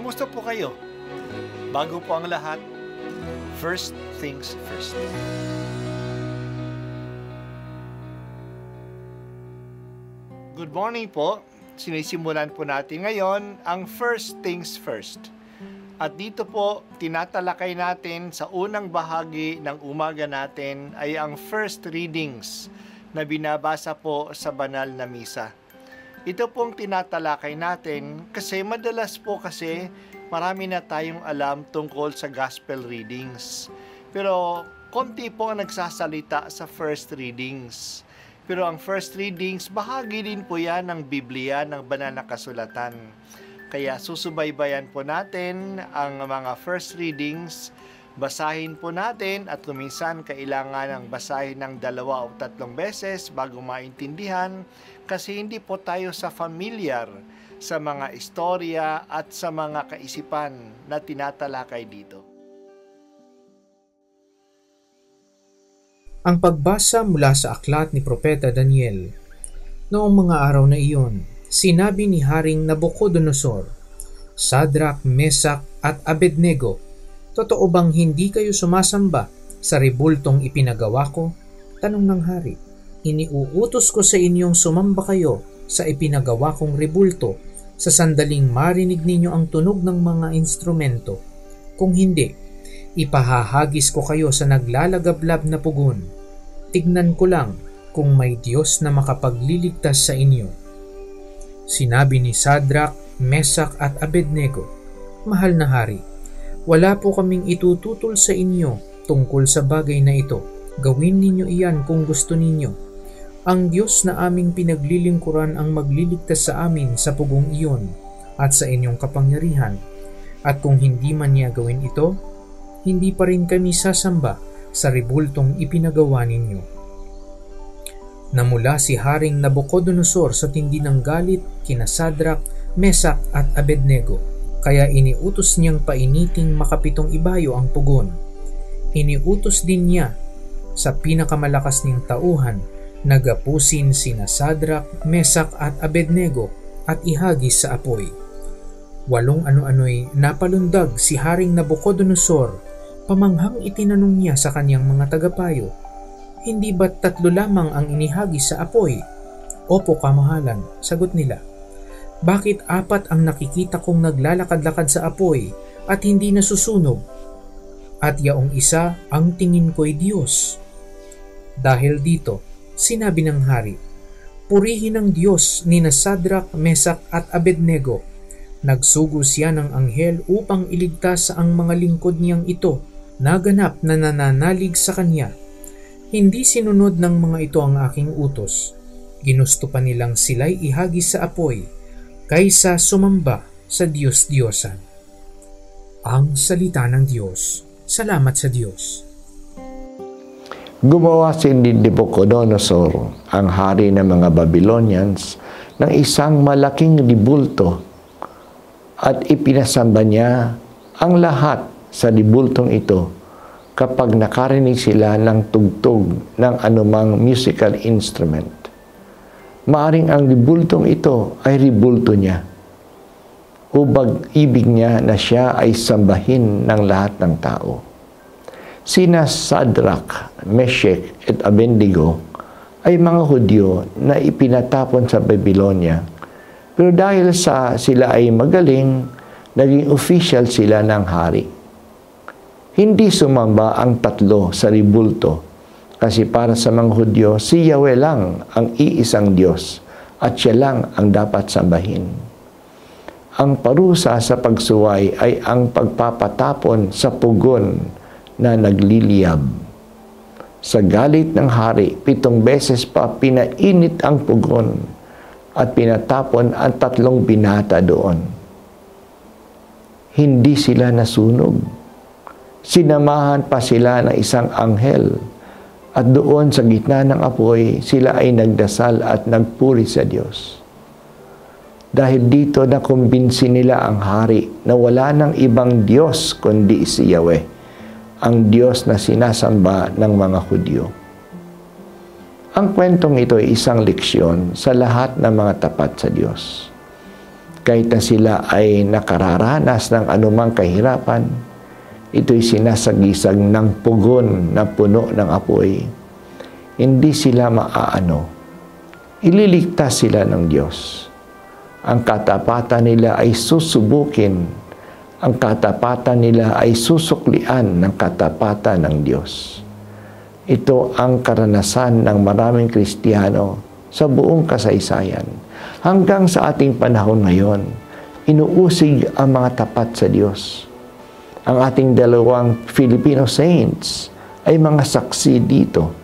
Kumusta po kayo? Bago po ang lahat, first things first. Good morning po. Sinisimulan po natin ngayon ang first things first. At dito po, tinatalakay natin sa unang bahagi ng umaga natin ay ang first readings na binabasa po sa banal na misa. Ito pong tinatalakay natin kasi madalas po marami na tayong alam tungkol sa gospel readings. Pero konti po ang nagsasalita sa first readings. Pero ang first readings, bahagi din po yan ng Biblia, ng banal na kasulatan. Kaya susubaybayan po natin ang mga first readings, basahin po natin at kuminsan kailangan ng basahin ng 2 o 3 beses bago maintindihan kasi hindi po tayo familiar sa mga istorya at sa mga kaisipan na tinatalakay dito. Ang pagbasa mula sa aklat ni Propeta Daniel. Noong mga araw na iyon, sinabi ni Haring Nabucodonosor, Sadrach, Mesach at Abednego, totoo bang hindi kayo sumasamba sa rebultong ipinagawa ko? Tanong ng hari. Iniuutos ko sa inyong sumamba kayo sa ipinagawa kong rebulto sa sandaling marinig ninyo ang tunog ng mga instrumento. Kung hindi, ipahahagis ko kayo sa naglalagablab na pugon. Tignan ko lang kung may Diyos na makapagliligtas sa inyo. Sinabi ni Sadrach, Mesach at Abednego, Mahal na hari, wala po kaming itututol sa inyo tungkol sa bagay na ito. Gawin ninyo iyan kung gusto ninyo. Ang Diyos na aming pinaglilingkuran ang magliligtas sa amin sa pugong iyon at sa inyong kapangyarihan. At kung hindi man niya gawin ito, hindi pa rin kami sasamba sa rebultong ipinagawa ninyo. Namula si Haring Nabucodonosor sa tindi ng galit kina Sadrach, Mesach at Abednego, kaya iniutos niyang painiting makapitong ibayo ang pugon. Iniutos din niya sa pinakamalakas niyang tauhan na gapusin sina Sadrach, Mesach at Abednego at ihagis sa apoy. 8 ano-ano'y napalundag si Haring Nabucodonosor. Pamanghang itinanong niya sa kanyang mga tagapayo, Hindi ba't 3 lamang ang inihagis sa apoy? Opo, kamahalan, sagot nila. Bakit 4 ang nakikita kong naglalakad-lakad sa apoy at hindi nasusunog? At yaong isa ang tingin ko'y Diyos. Dahil dito, sinabi ng hari, Purihin ang Diyos ni Sadrach, Mesach at Abednego. Nagsugo siya ng anghel upang iligtas ang mga lingkod niyang ito, naganap na nananalig sa kanya. Hindi sinunod ng mga ito ang aking utos. Ginusto pa nilang sila'y ihagis sa apoy, kaysa sumamba sa Diyos-Diyosan. Ang salita ng Diyos. Salamat sa Diyos. Gumawa si Nabucodonosor, ang hari ng mga Babylonians, ng isang malaking ribulto at ipinasamba niya ang lahat sa ribultong ito kapag nakarinig sila ng tugtog ng anumang musical instrument. Maaring ang ribultong ito ay ribulto niya. Ubag ibig niya na siya ay sambahin ng lahat ng tao. Sina Sadrach, Meshach at Abednego ay mga Hudyo na ipinatapon sa Babylonia. Pero dahil sila ay magaling, naging official sila ng hari. Hindi sumamba ang 3 sa ribulto kasi para sa mga Hudyo, si Yahweh lang ang iisang Diyos at siya lang ang dapat sambahin. Ang parusa sa pagsuway ay ang pagpapatapon sa pugon na nagliliyab. Sa galit ng hari, 7 beses pa pinainit ang pugon at pinatapon ang 3 binata doon. Hindi sila nasunog. Sinamahan pa sila ng isang anghel at doon sa gitna ng apoy, sila ay nagdasal at nagpuri sa Diyos. Dahil dito nakumbinsi nila ang hari na wala ng ibang Diyos kundi si Yahweh, ang Diyos na sinasamba ng mga Hudyo. Ang kwentong ito ay isang leksyon sa lahat ng mga tapat sa Diyos. kahit na sila ay nakararanas ng anumang kahirapan, ito'y sinasagisag ng pugon na puno ng apoy. Hindi sila maaano. Ililigtas sila ng Diyos. Ang katapatan nila ay susubukin. Ang katapatan nila ay susuklian ng katapatan ng Diyos. Ito ang karanasan ng maraming Kristiyano sa buong kasaysayan. Hanggang sa ating panahon ngayon, inuusig ang mga tapat sa Diyos. Ang ating dalawang Filipino saints ay mga saksi dito.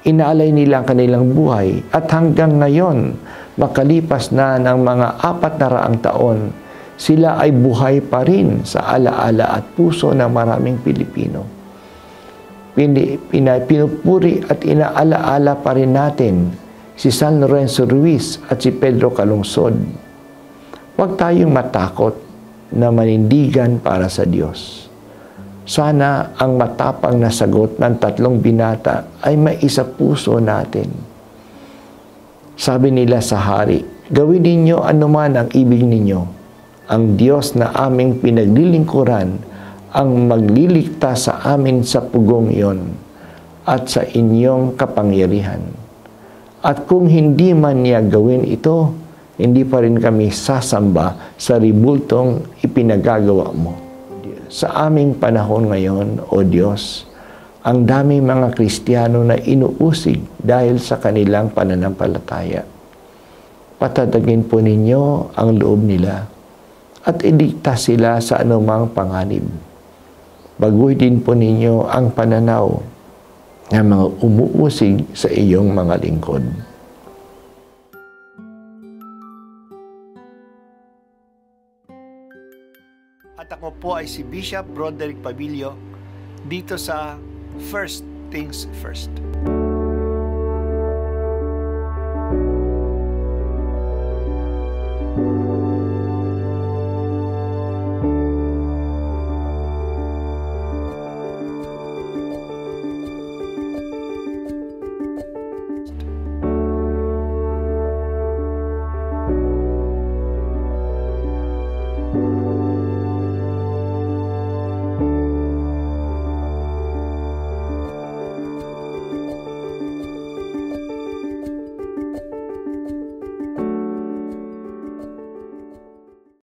Inaalay nila ang kanilang buhay at hanggang ngayon, makalipas na ng mga 400 taon, sila ay buhay pa rin sa alaala at puso ng maraming Pilipino. Pinupuri at inaalaala pa rin natin si San Lorenzo Ruiz at si Pedro Calungsod. Huwag tayong matakot na manindigan para sa Diyos. Sana ang matapang na sagot ng 3 binata ay maisa puso natin. Sabi nila sa hari, gawin ninyo anuman ang ibig ninyo. Ang Diyos na aming pinaglilingkuran ang magliligtas sa amin sa pugong iyon at sa inyong kapangyarihan. At kung hindi man niya gawin ito, hindi pa rin kami sasamba sa ribultong ipinagagawa mo. Sa aming panahon ngayon, O Diyos, ang daming mga Kristiyano na inuusig dahil sa kanilang pananampalataya. Patatagin po ninyo ang loob nila at iligtas sila sa anumang panganib. Baguhin din po ninyo ang pananaw ng mga umuusig sa iyong mga lingkod. At ako po ay si Bishop Broderick Pabilio dito sa First Things First.